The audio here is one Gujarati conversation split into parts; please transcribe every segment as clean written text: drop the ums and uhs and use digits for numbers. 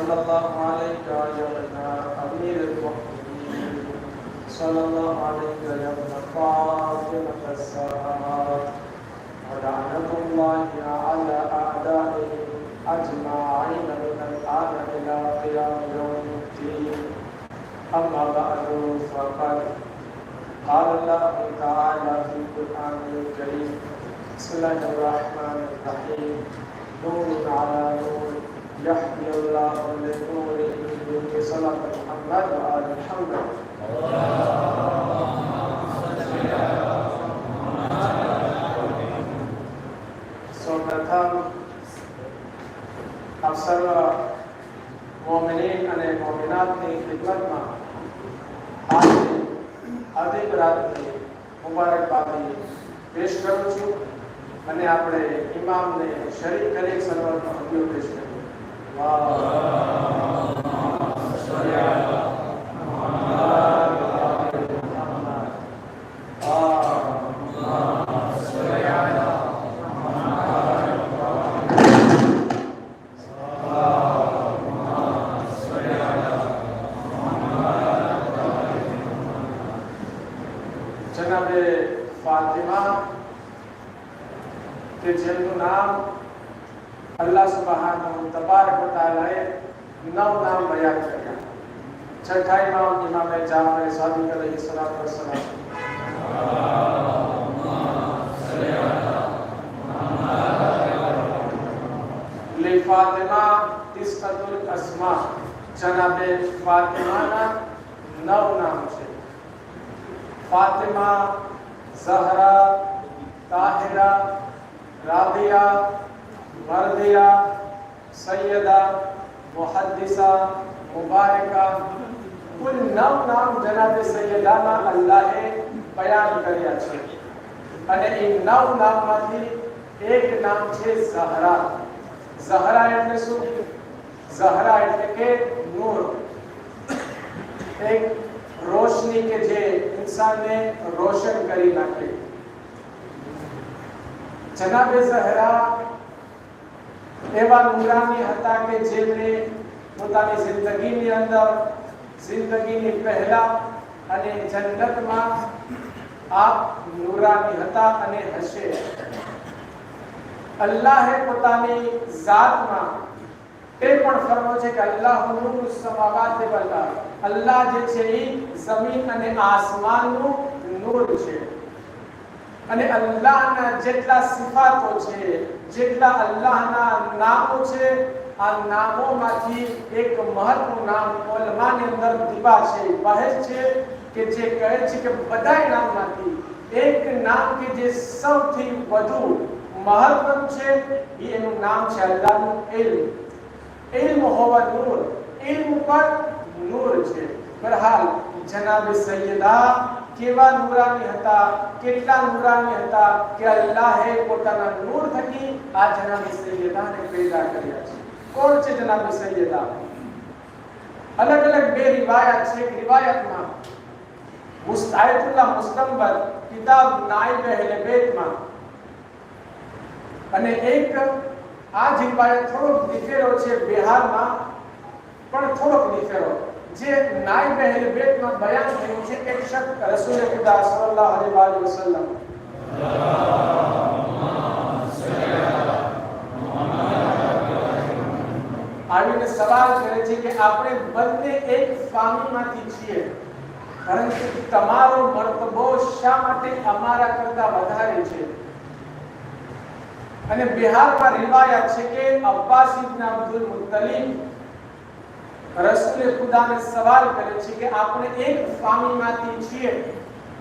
صلى الله عليك يا ابن أمير المؤمنين صلى الله عليك يا ابن فاطمة الزهراء ولعنة الله على أعدائهم أجمعين من الآن إلى قيام يوم الدين. أما بعد فقد قال الله تعالى في القرآن الكريم بسم الله الرحمن الرحيم نور على نور يحيي الله لنوره بصلاة محمد وآل محمد. સૌપ્રથમ આપ સર્વ મોમિનીન અને મોમિનાતની ખિદમતમાં હાર્દિક રાતની મુબારકબાદી પેશ કરું છું અને આપણે ઇમામને શરીક કરી સર્વનો હદિયો પેશ કરીએ. જનાબે ફાતિમા કે જેમનું નામ અલ્લાહ સુબ્હાનહુ તબારક વ તઆલાએ 9 નામ બયાન કર્યા. છઠ્ઠા ઇમામ ઇમામ જાફર સાદિક અલૈહિ સલાતુ વસ્સલામ લે ફાતિમા તિસ્કતુલ અસ્મા જનાબે ફાતિમાના 9 નામ છે. फातिमा, ज़हरा, ताहिरा, राबिया, मर्दिया, सैयदा, मुहद्दिसा, मुबारका कुल 9 નામ જનાબે સૈયદાના અલ્લાહે બયાન કર્યા છે અને એ 9 નામમાંથી એક નામ છે ઝહરા. ઝહરા એટલે શું? ઝહરા એટલે કે નૂર, એક રોશની કે જે इंसानને રોશન કરી નાખે. જનાબે ઝહરા એવા નૂરાની હતા કે જેમણે પોતાની જિંદગીની અંદર, જિંદગીની પહેલા અને જન્નતમાં આપ નૂરાની હતા અને હશે. અલ્લાહે પોતાની ઝાતમાં એ પણ ફરમાવ્યું છે કે અલ્લાહુ નૂરુ સમાવાતિ વલ અર્દ. અલ્લાહ જે છે એ જમીન અને આસમાનનું નૂર છે અને અલ્લાહના જેટલા સિફાતો છે, જેટલા અલ્લાહના નામો છે, આ નામોમાંથી એક મહત્વનું નામ ઉલમાની અંદર દિબા છે, બહેસ છે કે જે કહે છે કે બધા નામમાંથી એક નામ કે જે સૌથી વધુ મહત્વનું છે એનું નામ છે અલ્લાહનું ઇલ્મ. ઇલ્મ હોવા નૂર, ઇલ્મ પર નૂર છે. બહરહાલ જનાબે સૈયદા કેવા નૂરાની હતા, કેટલા નૂરાની હતા કે અલ્લાહે પોતાના નૂર થકી આ જનાબે સૈયદાને પેદા કર્યા છે. કોણ છે જનાબે સૈયદા? અલગ અલગ બે રિવાયત છે. રિવાયતમાં મુસ્તાયતુલ્લાહ મુસ્તંબત કિતાબ નાઇબ અહેલે બેતમાં અને એક આ જ રિવાયત થોડોક નિફેરો છે બિહારમાં પણ થોડોક નિફેરો જે નાઇબ અહેલે બેતમાં બયાન થયું છે. એક શખ્સ રસૂલ ખુદા સલ્લલ્લાહુ અલૈહિ વસલ્લમ આવીને સવાલ કરે છે કે આપણે બંને એક ફામીમાંથી છીએ, પરંતુ તમારો મર્તબો શા માટે અમારા કરતા વધારે છે? અને બિહારમાં રિવાયત છે કે અબ્બાસ ઇબ્ન અબ્દુલ મુત્તલિબ રસૂલ ખુદાને સવાલ કરે છે કે આપણે એક ફામીમાંથી છીએ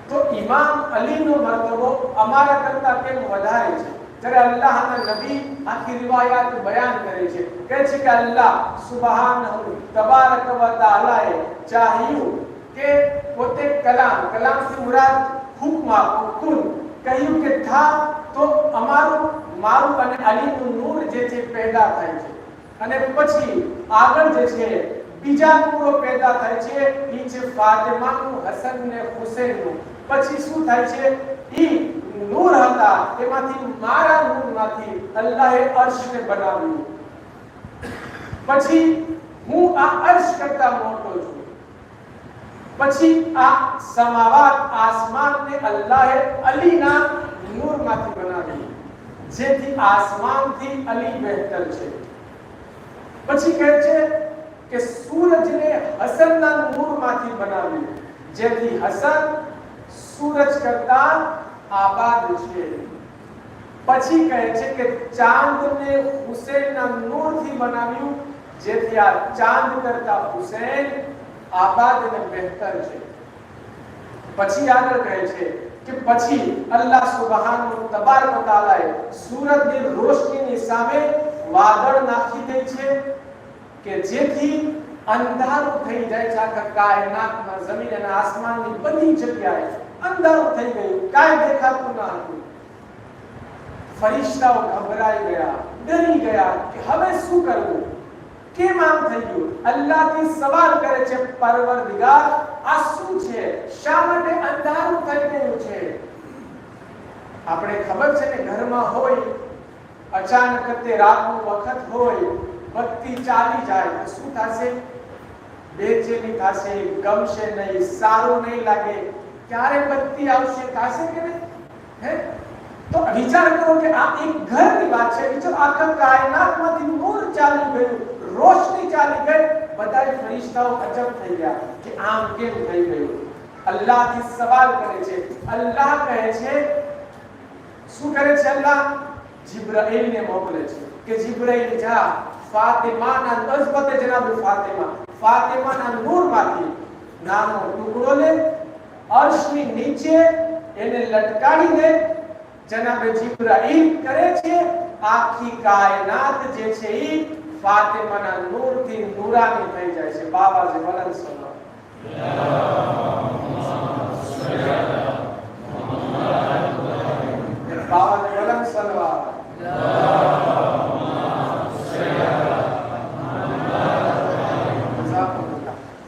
તો ઇમામ અલીનો મર્તબો અમારા કરતા કેમ વધારે છે? જ્યારે અલ્લાહના નબી આખી રિવાયત બયાન કરે છે, કહે છે કે અલ્લાહ સુબહાનહુ તબારક વ તઆલાએ ચાહ્યું કે પોતે કલામથી મુરાદ હુક્મ કુન કહ્યું કે થા તો મારું અને અલીનું નૂર જે છે પેદા થાય છે અને પછી આગળ જે છે બીજા નૂરો પેદા થાય છે. એ છે ફાતિમાનું, હસન ને હુસૈનનું. પછી શું થાય છે? ઈ નૂર હતા એમાંથી મારા નૂરમાંથી અલ્લાહે અર્શને બનાવ્યું. પછી હું આ અર્શ કરતા મોટો છું. પછી આ સમાવાત આસમાનને અલ્લાહે અલીના નૂરમાંથી બનાવી, જેથી આસમાનથી અલી બહેતર છે. પછી કહે છે કે સૂરજને હસનના નૂરમાંથી બનાવ્યું, જેથી હસન સૂરજ કરતા આબાદ છે. પછી કહે છે કે ચાંદને હુસૈનના નૂરથી બનાવ્યું, જેથી આ ચાંદ કરતા હુસૈન આબાદ અને બહેતર છે. પછી આગળ કહે છે કે પછી અલ્લાહ સુબહાનહુ તબારક વ તઆલાએ સૂરજની રોશનીની સામે વાદળ નાખી દે છે કે જેથી અંધારું થઈ જાય છે. આખા કાયનાતમાં જમીન અને આસમાનની બધી જગ્યાએ અંધારું થઈ ગયું, કાંઈ દેખાતું ન હતું. ફરિશ્તાઓ ગભરાઈ ગયા, ડરી ગયા કે હવે શું કરવું, કેમ આમ થઈ ગયું. અલ્લાહથી સવાલ કરે છે, પરવરદિગાર આ શું છે, શા માટે અંધારું થઈ ગયું છે. આપણે ખબર છે ને, ઘરમાં હોય અચાનક તે રાતનો વખત હોય, બત્તી ચાલી જાય તો શું થશે? બેચેની થશે, ગમશે નહીં, સારું નહીં લાગે, ક્યારે બત્તી આવશે, થશે કે નહીં? હે, તો વિચાર કરો કે આ એક ઘરની વાત છે. વિચાર આખા કાયનાતમાંથી નૂર ચાલી ગયું, રોશની ચાલી ગઈ. બધા ફરિશ્તાઓ અજબ થઈ ગયા કે આમ કેમ થઈ ગયું. અલ્લાહથી સવાલ કરે છે. અલ્લાહ કહે છે, શું કરે છે અલ્લાહ? જિબ્રાઈલને મોકલે છે કે જિબ્રાઈલ જા ફાતિમાના નસ્બતે જનાબ ફાતિમાના નૂરમાંથી નાનો ટુકડો લે, અર્શની નીચે એને લટકાડી દે. જનાબ જિબ્રાઈલ કરે છે, આખી કાયનાત જે છે એ ફાતિમાના નૂરથી નૂરાની થઈ જાય છે. બાબાજી વલન સલ્લલ્લાહુ બાબાજી વલન સલ્લલ્લાહુ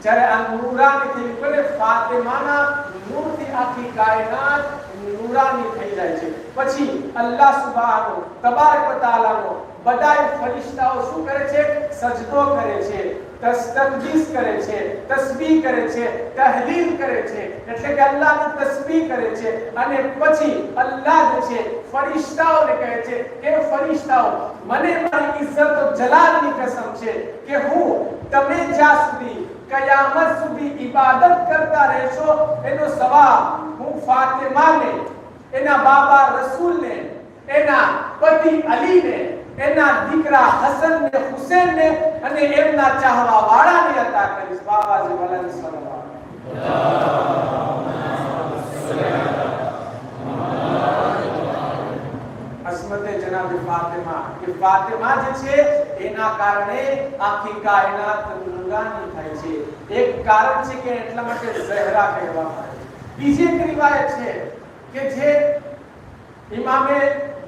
જ્યારે આ નૂરાની થઈ પડે, ફાતિમાના નૂરથી આખી કાયનાત નૂરાની થઈ જાય છે. પછી અલ્લાહ સુબહાનહુ તબારક વ તઆલાનો બધાય ફરિશ્તાઓ શું કરે છે? સજદો કરે છે, તસ્બીહ કરે છે, તસ્બીહ કરે છે, તહલીલ કરે છે. એટલે કે અલ્લાહની તસ્બીહ કરે છે. અને પછી અલ્લાહ જે છે ફરિશ્તાઓને કહે છે કે ફરિશ્તાઓ, મને મારી ઇજ્જત ઓ જલાલની કસમ છે કે હું તમે જ્યાં સુધી કયામત સુધી ઇબાદત કરતા રહેશો, એનો સવાબ હું ફાતિમાને, એના બાબા રસૂલને, એના પતિ અલીને, એના દીકરા હસન ને હુસૈન ને અને એમના ચાહવા વાળાને અતા કરીશ. બાબાજી વલન સલ્લલ્લાહુ અસ્મતે જનાબ ફાતિમા, કે ફાતિમા જે છે એના કારણે આખી કાયનાત નૂરાની થાય છે. એક કારણ છે કે એટલા માટે ઝહરા કહેવામાં આવે. બીજી એક રિવાયત છે કે જે ઇમામે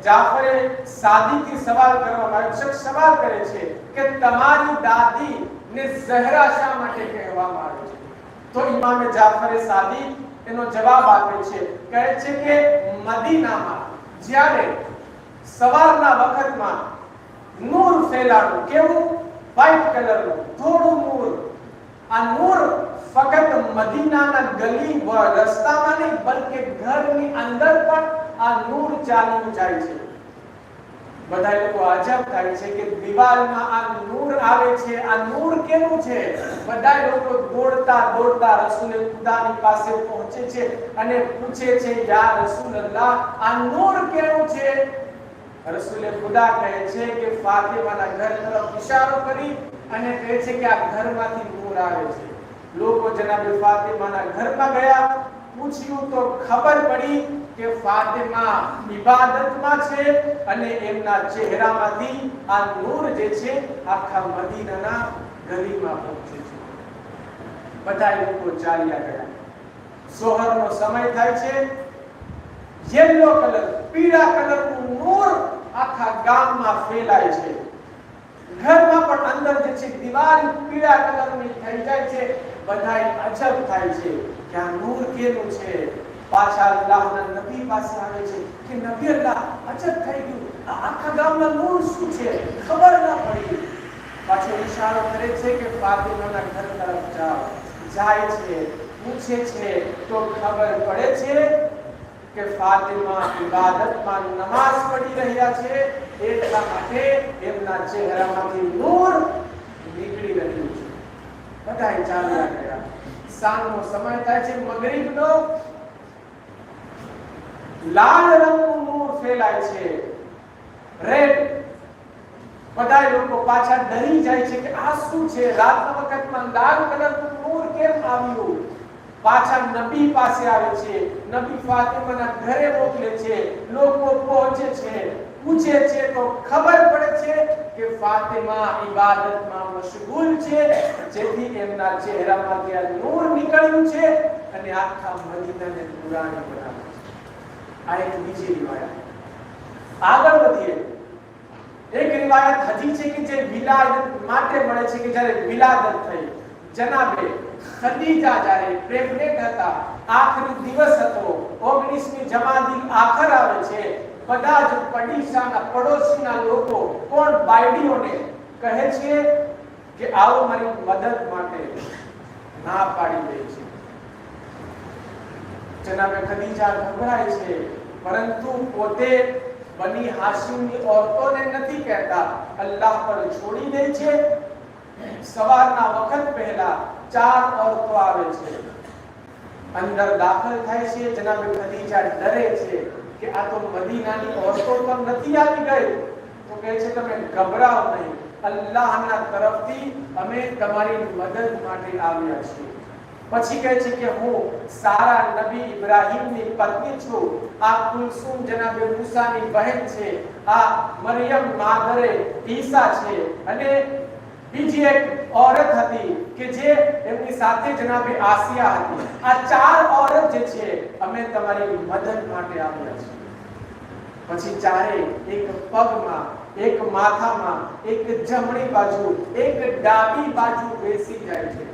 જાફરે સાદીથી સવાલ કરવામાં આવ્યો. શખ્સ સવાલ કરે છે કે તમારી દાદી ને ઝહરા શા માટે કહેવામાં આવે છે? તો ઇમામે જાફરે સાદી એનો જવાબ આપે છે, કહે છે કે મદીનામાં જ્યારે સવારના વખતમાં નૂર ફેલાણું, કેવું? વ્હાઈટ કલરનું થોડું નૂર. આ નૂર ફક્ત મદીનાના ગલી રસ્તામાં નહીં, બલકે ઘરની અંદર પણ આ નૂર ચાલ્યું જાય છે. બધા લોકો અજબ થાય છે કે દિવાલમાં આ નૂર આવે છે. આ નૂર કેવું છે? બધા લોકો દોડતા દોડતા રસૂલે ખુદાની પાસે પહોંચે છે અને પૂછે છે, યા રસૂલલ્લાહ, આ નૂર કેવું છે? રસૂલે ખુદા કહે છે કે ફાતિમાના ઘર તરફ ઇશારો કરી અને કહે છે કે આ ઘરમાંથી નૂર આવે છે. લોકો જનાબ ફાતિમાના ઘરમાં ગયા, પૂછ્યું તો ખબર પડી કે ફાતિમા ઇબાદતમાં છે અને એમના ચહેરામાંથી આ નૂર જે છે આખા મદીનાના ગલીમાં પહોંચે છે. બધા લોકો ચાલ્યા ગયા. સોહરનો સમય થાય છે. યેલો કલર, પીળા કલરનું નૂર આખા ગામમાં ફેલાય છે. ઘરમાં પણ અંદર જે છે દીવાલ પીળા કલરની થઈ જાય છે. બધાય અજબ થાય છે કે આ નૂર કેનું છે. પાછા અલ્લાહના નબી પાસે આવે છે કે નબી અલ્લાહ, અજબ થઈ ગયું, આ આખા ગામમાં નૂર શું છે? ખબર ના પડી. પાછો ઇશારો કરે છે કે ફાતિમાના ઘર તરફ જાઓ. જાય છે, પૂછે છે તો ખબર પડે છે કે ફાતિમા ઇબાદતમાં નમાઝ પઢી રહ્યા છે. એટલા માટે એમના ચહેરામાંથી નૂર નીકળી રહ્યું છે. બધાય ચાલ્યા ગયા. સાંજનો સમય થાય છે, મગરિબનો. લાલ રંગનું નૂર ફેલાય છે, રેડ. બધા લોકો પાછા ડરી જાય છે કે આ શું છે? રાતના વખતમાં લાલ કલરનું નૂર કેમ આવ્યું? પાછા નબી પાસે આવે છે, નબી ફાતિમાના ઘરે મોકલે છે. લોકો પહોંચે છે, પૂછે છે તો ખબર પડે છે કે ફાતિમા ઇબાદતમાં મશગુલ છે, જેથી એમના ચહેરામાંથી આ નૂર નીકળ્યું છે અને આખા મદીનાને નૂરાની બનાવે છે. આ એક બીજી રિવાયત. આગળ વધીએ. એક રિવાયત હજી છે કે જે વિલાદત માટે મળે છે કે જ્યારે વિલાદત થઈ, જનાબે ખદીજા જ્યારે પ્રેગ્નેન્ટ હતા, આખરી દિવસ હતો, 19મી જમાદિલ આખર આવે છે. બધા જ પડીશાના પડોશીના લોકો કોણ બાયડીઓને કહે છે કે આવો મારી મદદ માટે. ના પાડી દે છે. જનાબે ખદીજા ગભરાય છે, પરંતુ પોતે બની હાશિમની औरतोને નથી કહેતા, અલ્લાહ પર છોડી દે છે. સવારના વખત પહેલા 4 औरतो આવે છે, અંદર દાખલ થાય છે. જનાબે ખદીજા ડરે છે કે આ તો મદીનાની औरतो તો નથી આવી ગઈ. તો કહે છે તમે ગભરાઓ નહીં, અલ્લાહના તરફથી અમે તમારી મદદ માટે આવ્યા છીએ. પછી કહે છે કે હું સારા નબી ઇબ્રાહીમની પત્ની છું. આ કુલસુમ જનાબે મૂસાની બહેન છે. આ મરિયમ માદરે ઈસા છે. અને બીજી એક औरत હતી કે જે એમની સાથે જનાબે આસિયા હતી. આ 4 औरत જે છે અમે તમારી મદદ માટે આવ્યા છીએ. પછી ચારે એક પગમાં, એક માથામાં, એક જમણી બાજુ, એક ડાબી બાજુ બેસી જાય છે.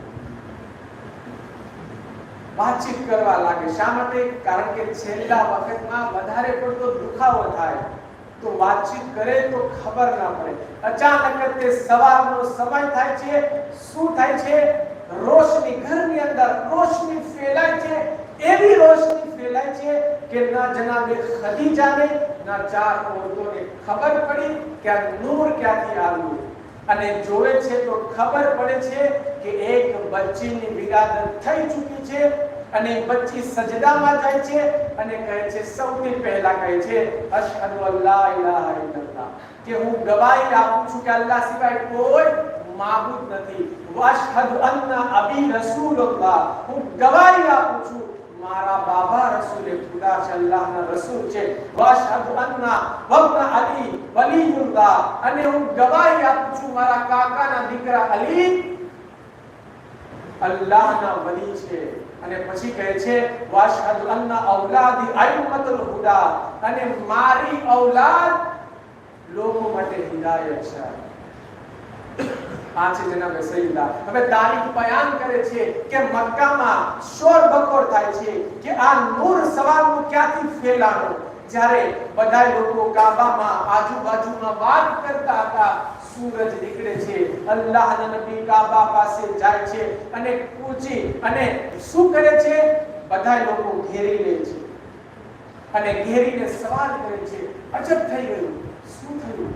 વાતચીત કરવા લાગે. શા માટે? કારણ કે છેલ્લા વખતમાં વધારે પડતો દુખાવો થાય તો વાતચીત કરે તો ખબર ના પડે. અચાનક તે સવારનો સમય થાય છે. શું થાય છે? રોશની, ઘરની અંદર રોશની ફેલાય છે. એવી રોશની ફેલાય છે કે ના જનાબે ખદીજાને ના 4 औरतोને ખબર પડી કે આ નૂર ક્યાંથી આવ્યું. અને જોવે છે તો ખબર પડે છે કે એક બચ્ચીની વિલાદત થઈ ચૂકી છે. અને બચ્ચી સજદામાં જાય છે અને કહે છે, સૌથી પહેલા કહે છે અશહદુ અલ્લા ઇલાહા ઇલ્લલ્લાહ, કે હું ગવાહી આપું છું કે અલ્લાહ સિવાય કોઈ માબૂદ નથી. વઅશહદુ અન્ના અબી રસૂલુલ્લાહ, હું ગવાહી આપું છું મારા બાબા રસૂલે ખુદા છે, અલ્લાહના રસૂલ છે. વઅશહદુ અન્ના વબ્ન અલી વલીયુલ્લાહ, અને હું ગવાહી આપું છું મારા કાકાના દીકરા અલી અલ્લાહના વલી છે. અને પછી કહે છે વાશહદુ અન્ના ઔલાદી અઈમતુલ હુદા, અને મારી ઔલાદ લોકો માટે હિદાયત છે. આ છે જનાબે સૈયદા. હવે તારીખ બયાન કરે છે કે મક્કામાં શોર બકોર થાય છે કે આ નૂર સવારનું ક્યાંથી ફેલાણો. જ્યારે બધા લોકો કાબામાં આજુબાજુમાં વાત કરતા હતા, સૂરજ નીકળે છે. અલ્લાહના નબી કાબા પાસે જાય છે અને પૂછી અને શું કરે છે? બધા લોકો ઘેરી લે છે અને ઘેરીને સવાલ કરે છે, અજબ થઈ ગયું, શું થયું?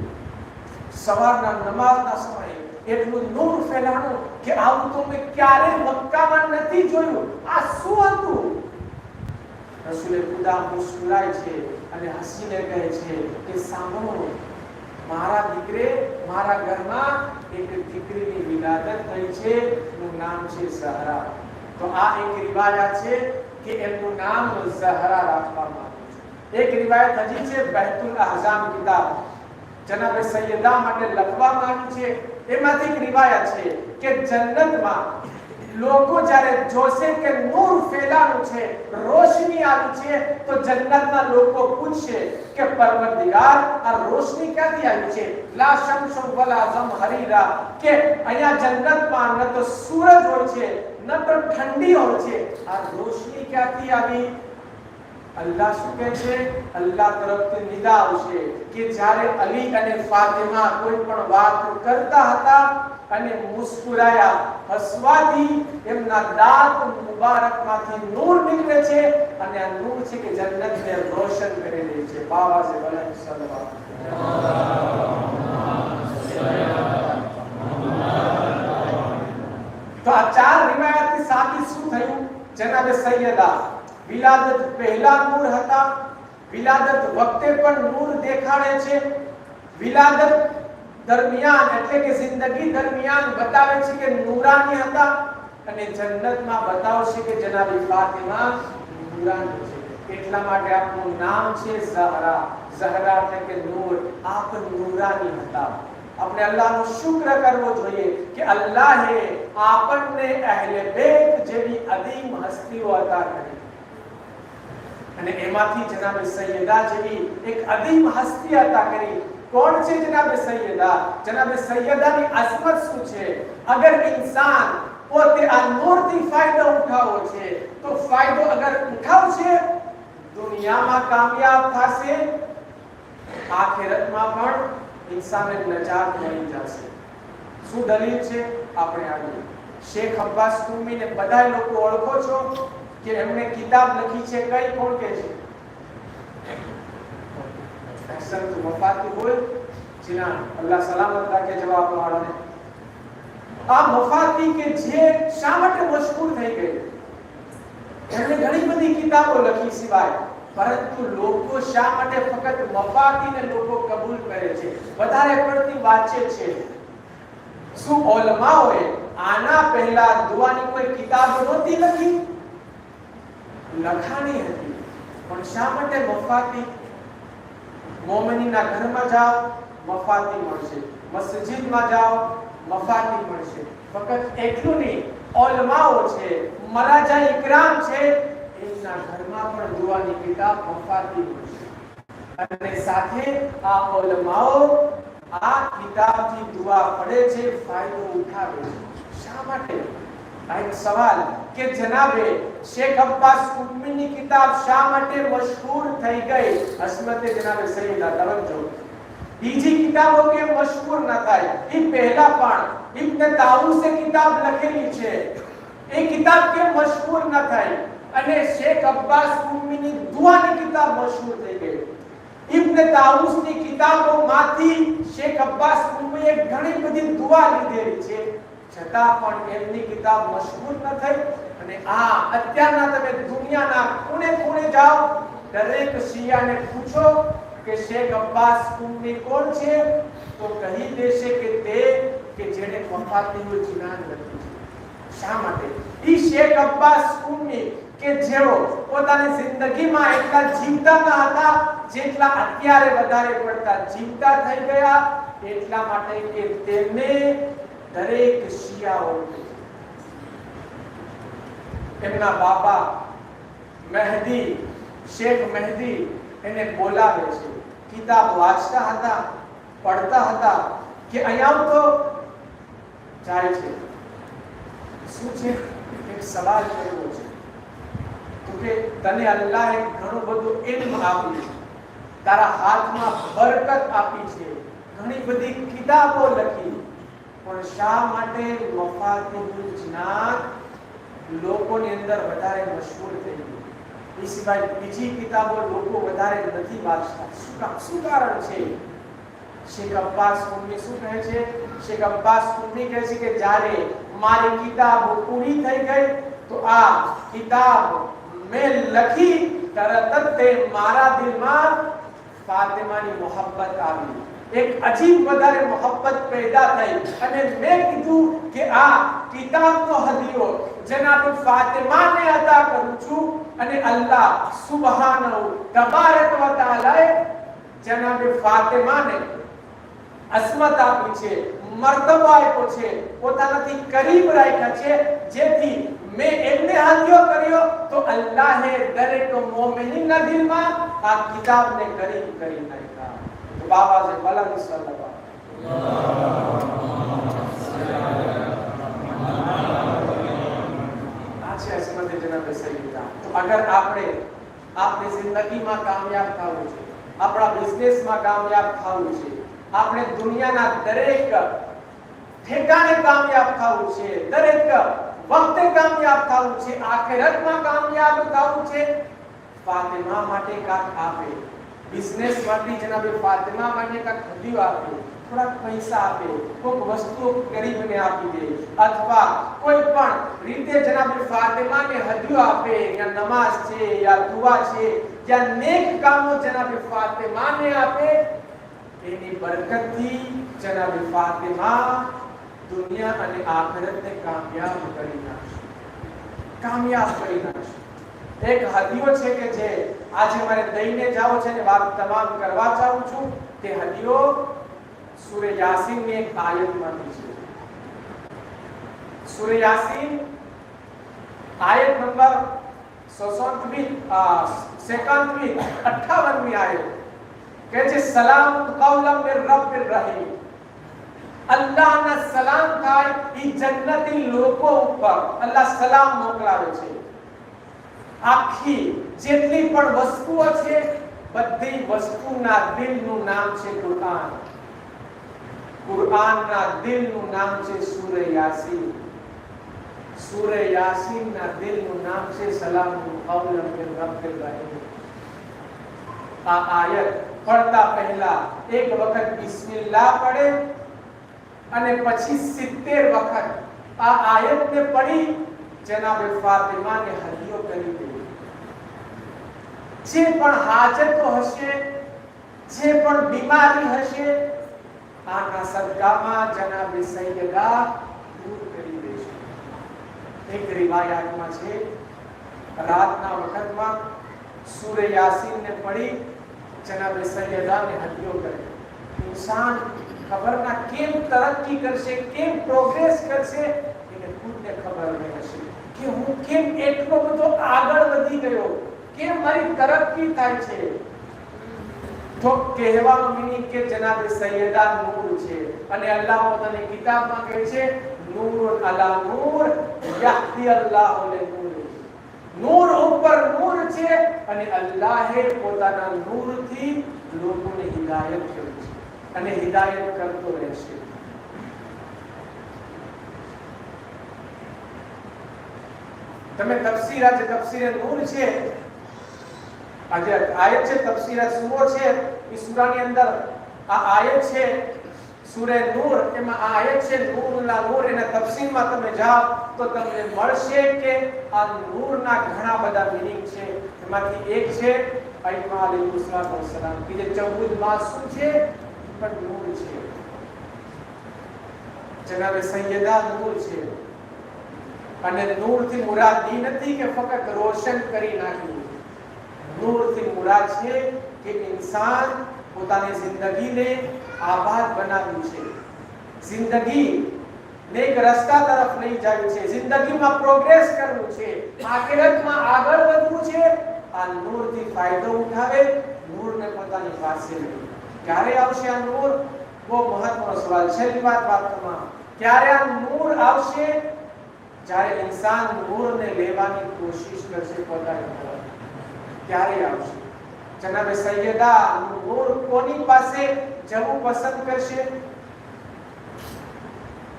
સવારના નમાઝના સમયે એટલું નૂર ફેલાણું કે આવું તો મેં ક્યારેય મક્કામાં નથી જોયું. આ શું હતું? રસૂલે ખુદા મુસ્કુરાય છે અને હસીને કહે છે કે સાંભળો, મારા દીકરે, મારા ઘરમાં એક દીકરીની વિલાદત થઈ છે, એનું નામ છે ઝહરા. તો આ એક રિવાયત છે કે એમનું નામ ઝહરા રાખવામાં આવ્યું છે. એક રિવાયત હજી છે બહેતુલ અહઝામ કિતાબ જનાબે સૈયદા માટે લખવામાં આવી છે. એમાંથી એક રિવાયત છે કે જન્નતમાં લોકો જ્યારે જોશે કે નૂર ફેલાયું છે, રોશની આવી છે, તો જન્નતના લોકો પૂછશે કે પરવરદિગાર, આ રોશની ક્યાંથી આવી છે? લા શમ્સુ વલા ઝમહરીરા, કે અહીંયા જન્નતમાં ન તો સૂરજ હોય છે ન તો ઠંડી હોય છે, આ રોશની ક્યાંથી આવી? અલ્લાહ શું કહે છે? અલ્લાહ તરફથી નિદા આવશે કે જ્યારે અલી અને ફાતિમા કોઈ પણ વાત કરતા હતા અને મુસ્કુરાયા. હસવાથી એમના દાંત મુબારકમાંથી નૂર નીકળે છે અને આ નૂર છે કે જન્નતને રોશન કરી દે છે. બાબા સે બલંદ સલવાત. તો આ ચાર રિવાયતથી સાબિત શું થયું? જનાબે સૈયદા વિલાદત પહેલા નૂર હતા, વિલાદત વખતે પણ નૂર દેખાડે છે, વિલાદત દરમિયાન એટલે કે જિંદગી દરમિયાન બતાવે છે કે નૂરાની હતા, અને જન્નતમાં બતાવશે કે જનાબી ફાતિમા નૂરાની છે. એટલા માટે આપનું નામ છે ઝહરા. ઝહરા એટલે કે નૂર. આપ નૂરાની હતા. આપણે અલ્લાહનો શુક્ર કરવો જોઈએ કે અલ્લાહે આપણને અહેલે બેત જેવી અદીમ હસ્તીઓ અતા કરી, અને એમાંથી જનાબે સૈયદા જેવી એક અદીમ હસ્તી અતા કરી. કોણ છે જનાબે સૈયદા? જનાબે સૈયદાની અસમત શું છે? અગર ઇન્સાન પોતે આ નૂરથી ફાયદો ઉઠાવો છે તો ફાયદો અગર ઉઠાવશે દુનિયામાં કામયાબ થશે, આખિરતમાં પણ इंसान नजात मળી જશે. શું દલીલ છે? આપણે આગળ શેખ અબ્બાસ કુમી ને બધા લોકો ઓળખો છો કે એમણે કિતાબ લખી છે કઈ? કોણ કે છે? અસલ તો વફાતી હોય જીના અલ્લાહ સલામત રાખે જવાબ વાળાને. આ વફાતી કે જે શા માટે મશહૂર થઈ ગઈ? એમણે ઘણી બધી કિતાબો લખી સિવાય, પરંતુ લોકો શા માટે ફક્ત મફાતીને લોકો કબૂલ કરે છે, વધારે પડતી વાંચે છે? શું ઉલમાઓએ આના પહેલા દુઆની કોઈ કિતાબ નહોતી લખી? લખાણી હતી, પણ શા માટે મફાતી? મોમિનીના ઘરમાં જાઓ મફાતી મળશે, મસ્જિદમાં જાઓ મફાતી મળશે. ફક્ત એટલું નહીં, ઉલમાઓ છે, મરાજા ઇકરામ છે, એમના ઘરમાં પણ દુઆની કિતાબ મફાતી મળશે. અને સાથે આ ઉલમાઓ આ કિતાબથી દુઆ પડે છે, ફાયદો ઉઠાવે છે. શા માટે? આ એક સવાલ કે જનાબે શેખ અબ્બાસ કુમીની કિતાબ શા માટે મશહૂર થઈ ગઈ? હસમતે જનાબે સૈયદા. તવજ્જો, બીજી કિતાબો કે મશહૂર ન થાય એ પહેલા પણ ઇબ્ન તાઉસે કિતાબ લખેલી છે, એ કિતાબ કે મશહૂર ન થઈ અને શેખ અબ્બાસ કુમીની દુઆની કિતાબ મશહૂર થઈ ગઈ. ઇબ્ન તાઉસની કિતાબોમાંથી શેખ અબ્બાસ કુમીએ ઘણી બધી દુઆ લીધેલી છે, છતાં પણ એમની કિતાબ મશહૂર ન થઈ. અને આ અત્યારના તમે દુનિયાના ખૂણે ખૂણે જાઓ, દરેક શિયાને પૂછો કે શેખ અબ્બાસ કુમી કોણ છે, તો કહી દેશે કે તે કે જેને વફાતીનું જીનાન લખ્યું છે. શા માટે? ઈ શેખ અબ્બાસ કુમી કે જેઓ પોતાની જિંદગીમાં એટલા જીવતા ન હતા જેટલા અત્યારે વધારે પડતા જીવતા થઈ ગયા, એટલા માટે કે તેમને દરેક શિયા ઓળખે છે. એમના બાબા મહેદી, શેખ મહેદી એને બોલાવે છે, કિતાબ વાંચતા હતા, પડતા હતા કે અહીંયા તો જાય છે. શું છે? એક સવાલ કર્યો છે કે તને અલ્લાહે ઘણું બધું ઇલ્મ આપ્યું છે, તારા હાથમાં બરકત આપી છે, ઘણી બધી કિતાબો લખી, પણ શા માટે મફાતીહુલ જિનાન લોકોની અંદર વધારે મશહૂર થઈ ગઈ? એ સિવાય બીજી કિતાબો લોકો વધારે નથી વાંચતા. શું કારણ છે? શેખ અબ્બાસ કુમી શું કહે છે? શેખ અબ્બાસ કુમી કહે છે કે જ્યારે મારી કિતાબ પૂરી થઈ ગઈ તો આ કિતાબ મેં લખી, તરત જ તે મારા દિલમાં ફાતિમાની મોહબ્બત આવી, એક અજીબ વધારે મોહબ્બત પેદા થઈ, અને મેં કીધું કે આ કિતાબનો હદિયો જનાબ ફાતિમાને અતા કરું છું. અને અલ્લાહ સુબહાનહુ તબારક વ તઆલાએ જનાબ ફાતિમાને અસ્મત આપી છે, મર્તબો આપ્યો છે, પોતાનાથી કરીબ રાખ્યા છે, જેથી મેં એમને હદિયો કર્યો તો અલ્લાહે દરેક મોમિનના દિલમાં આ કિતાબને કરીબ કરી નાખ્યા. તો બાબા જે બલંદ સલ્લલ્લાહુ છે અસ્મતે જનાબ સૈયદા. તો અગર આપણે આપણી જિંદગીમાં કામયાબ થવું છે, આપણા બિઝનેસમાં કામયાબ થવું છે, આપણે દુનિયાના દરેક ઠેકાણે કામયાબ થવું છે, દરેક વખતે કામયાબ થવું છે, આખિરતમાં કામયાબ થવું છે, ફાતિમા માટે કાક આપે, બિઝનેસ માટે જનાબે ફાતિમા માટે કાક હદિયો આપે, થોડા પૈસા આપે, કોઈક વસ્તુ ગરીબને આપી દે, અથવા કોઈ પણ રીતે જનાબે ફાતિમાને હદિયો આપે, યા નમાઝ છે, યા દુઆ છે, યા નેક કામો જનાબે ફાતિમાને આપે, એની બરકતથી જનાબે ફાતિમા દુનિયા અને આખિરતને કામયાબ કરી નાખશે, કામયાબ કરી નાખશે. એક હદિયો છે કે જે આજે મારે દઈને જાવ છે ને વાત તમામ કરવા ચાહું છું. તે હદિયો સૂરે યાસીન ની એક આયતમાંથી છે. સૂરે યાસીન આયત નંબર 58મી આયત કહે છે સલામ કૌલમ મિર રબ્બિર રહીમ. અલ્લાહના સલામ થાય ઈ જન્નતી લોકો ઉપર અલ્લાહ સલામ મોકલાવે છે. આખી જેટલી પણ વસ્તુઓ છે બધી વસ્તુના દિલનું નામ છે કુરઆન. કુરઆનના દિલનું નામ છે સૂરે યાસીન. સૂરે યાસીનના દિલનું નામ છે સલામુલ કૌલમ મિર રબ્બિર રહીમ. આ આયત પડતા પહેલા એક વખત બિસ્મિલ્લાહ પડે અને પછી 70 વખત આ આયતને પઢી જનાબે ફાતિમાને હદિયો કરી દે. જે પણ હાજતો હશે, જે પણ બીમારી હશે, આના સદકામાં જનાબે સૈયદા દૂર કરી દેશે. એક રિવાયાતમાં છે રાતના વખતમાં સૂરે યાસીનને પઢી જનાબે સૈયદાને હદિયો કરે. ઇન્સાન ખબરના કેમ તરક્કી કરશે, કેમ પ્રોગ્રેસ કરશે, એને ખુદને ખબર નહીં હશે કે હું કેમ એટલો બધો આગળ વધી ગયો, કેમ મારી તરક્કી થાય છે. તો કહેવાનો મીનિંગ કે જનાબે સૈયદા નૂર છે અને અલ્લાહ પોતાની કિતાબમાં કહે છે નૂર અલા નૂર યહદી અલ્લાહુ લિનૂર. નૂર ઉપર નૂર છે અને અલ્લાહે પોતાના નૂરથી લોકોને હિદાયત કરી છે અને હિદાયત કરતો રહેશે. તમે તફસીર આજે તફસીરે નૂર છે, આજે આયત છે તફસીર સૂરો છે, એ સૂરાની અંદર આ આયત છે સૂરે નૂર, એમાં આ આયત છે નૂરના નૂર. એના તફસીરમાં તમે જાઓ તો તમને મળશે કે આ નૂરના ઘણા બધા મીનિંગ છે. એમાંથી એક છે અઈમા અલૈહિસ્સલામ કે જે 14 માસૂમ છે પણ નૂર છે. જનાબે સૈયદા નૂર છે અને નૂરથી મુરાદ એ નથી કે ફક્ત રોશન કરી નાખ્યું. નૂરથી મુરાદ છે કે ઇન્સાન પોતાની જિંદગીને આબાદ બનાવ્યું છે, જિંદગીને એક રસ્તા તરફ લઈ જાય છે, જિંદગીમાં પ્રોગ્રેસ કરવું છે, આખિરતમાં આગળ વધવું છે. આ નૂરથી ફાયદો ઉઠાવે, નૂરને પોતાની પાસે લે. ક્યારે આવશે આ નૂર? બહુ મહત્વનો સવાલ છે. વાતમાં ક્યારે આ નૂર આવશે? જ્યારે ઇન્સાન નૂરને લેવાની કોશિશ કરશે પોતાની તરફ. ક્યારે આવશે? જનાબે સૈયદા નૂર કોની પાસે જવું પસંદ કરશે?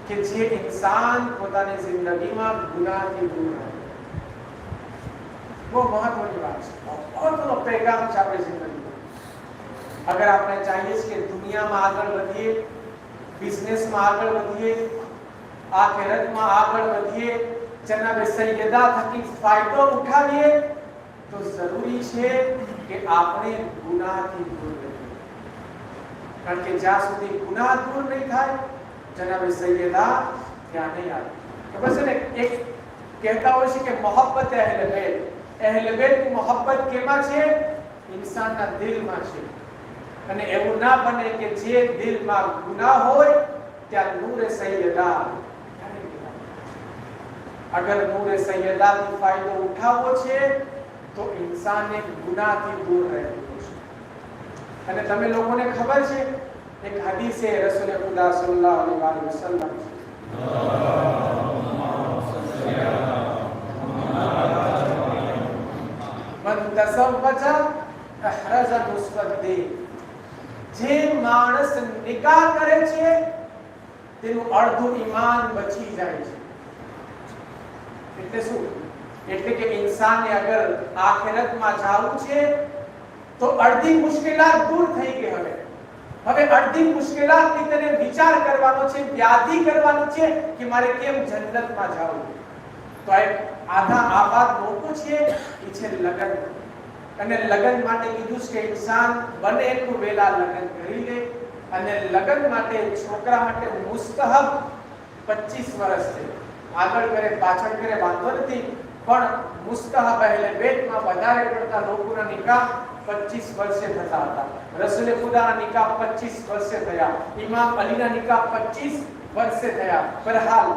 કે જે ઇન્સાન પોતાની જિંદગીમાં ગુનાહથી દૂર રહે. બહુ મહત્વની વાત છે, મહત્વનો પેગામ છે આપણી જિંદગીમાં. અગર આપણે ચાહીએ કે દુનિયામાં આગળ વધીએ, બિઝનેસમાં આગળ વધીએ, આખિરતમાં આગળ વધીએ, જનાબે સૈયદા થકી ફાયદો ઉઠાવીએ, તો જરૂરી છે કે આપણે ગુનાહથી દૂર રહીએ. કારણ કે જ્યાં સુધી ગુનાહ દૂર નહીં થાય જનાબે સૈયદા ત્યાં નહીં આવે. ખબર છે ને, એક કહેતા હોય છે કે મોહબ્બત અહેલ બેત. અહેલ બેતની મોહબ્બત કેમાં છે? ઇન્સાનના દિલમાં છે. અને એવું ના બને કે જે દિલમાં ગુનાહ હોય ત્યાં નૂરે સૈયદા. અગર નૂરે સૈયદાથી ફાયદો ઉઠાવવો છે તો ઇન્સાનને ગુનાહથી દૂર રહેવું છે. અને તમે લોકોને ખબર છે એક હદીસ છે રસૂલ ખુદા સલ્લલ્લાહુ અલૈહિ વસલ્લમ મન તસવ્વજ અહરઝ મુસ્વદ્દી. જે માણસ નિકાહ કરે છે તેનું અડધું ઈમાન બચી જાય છે. એટલે શું? એટલે કે ઇન્સાનને અગર આખિરતમાં જાવું છે તો અડધી મુશ્કેલાત દૂર થઈ ગઈ. હવે અડધી મુશ્કેલાતની તને વિચાર કરવાનો છે, વ્યાધિ કરવાનો છે કે મારે કેમ જન્નતમાં જાવું. તો આધા આબાદ મોકો છે એ છે લગન. અને લગન માટે કીધું કે ઇન્સાન બને એટલું વહેલા લગન કરી લે. અને લગન માટે છોકરા માટે મુસ્તહબ 25 વર્ષ છે. આગળ કરે પાછળ કરે વાંધો નથી, પણ મુસ્તહબ એટલે બેટમાં વધારે પડતા લોકોના નિકાહ 25 વર્ષે થતા હતા. રસૂલે ખુદાના નિકાહ 25 વર્ષે થયા. ઇમામ અલીના નિકાહ 25 વર્ષે થયા. બહરહાલ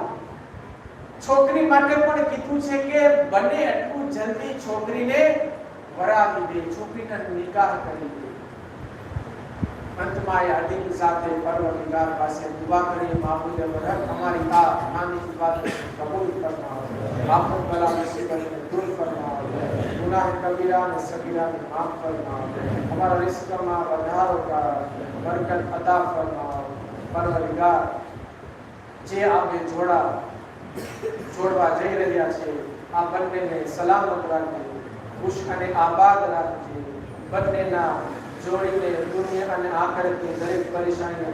છોકરી માટે પણ કીધું છે કે બને એટલું જલ્દી છોકરીને વરાવી દે, છોકરીના નિકાહ કરી દે. અંતમાં આ દિન સાથે પરવરદિગાર પાસે દુઆ કરીએ, માબૂદ વરહક અમારી આ નાની ઇબાદત કબૂલ ફરમાવો, આફત બલા મુસીબતને દૂર ફરમાવો, ગુનાહ કબીરા અને સગીરાને માફ ફરમાવો, અમારા રિસ્કમાં વધારો કર, બરકત અતા ફરમાવો. પરવરદિગાર, જે આપણે જોડવા જઈ રહ્યા છે આ બંનેને સલામત રાખજે, ખુશ અને આબાદ રાખજે. બંનેના જોડીને દુનિયા અને આખિરતની દરેક પરેશાની